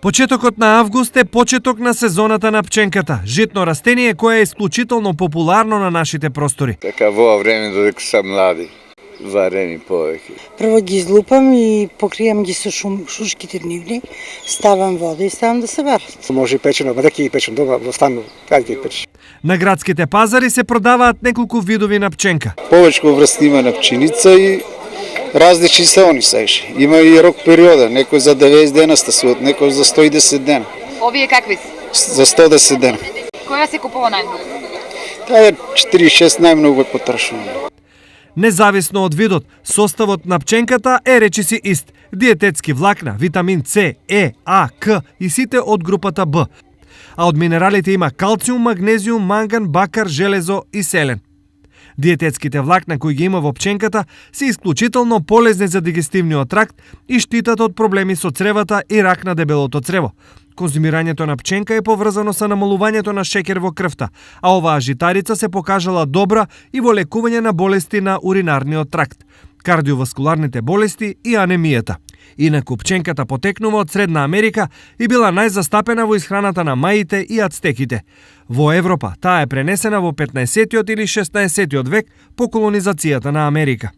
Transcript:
Почетокот на август е почеток на сезоната на пченката, житно растение кое е исклучително популарно на нашите простори. Така во време додека се млади, варени повеќе. Прво ги излупам и покријам ги со шушките нивни, ставам вода и ставам да се варат. Може и печено, ама дека и печено дома во стан, кај ги печеш. На градските пазари се продаваат неколку видови на пченка. Повечко врсти има на пченица и различни се они сајше. Има и рок периода, некој за 90 дена стасуват, некој за 110 дена. Овие какви се? За 110 дена. Која се купува најмногу? Таа е 46 најмногу е потрашувана. Независно од видот, составот на пченката е речиси ист. Диететски влакна, витамин С, Е, А, К и сите од групата Б. А од минералите има калциум, магнезиум, манган, бакар, железо и селен. Диететските влакна кои ги има во пченката се исклучително полезни за дигестивниот тракт и штитат од проблеми со цревата и рак на дебелото црево. Конзумирањето на пченка е поврзано со намалувањето на шеќер во крвта, а оваа житарица се покажала добра и во лекување на болести на уринарниот тракт, кардиоваскуларните болести и анемијата. Инаку пченката потекнува од Средна Америка и била најзастапена во исхраната на маите и ацтеките. Во Европа таа е пренесена во 15 или 16 век по колонизацијата на Америка.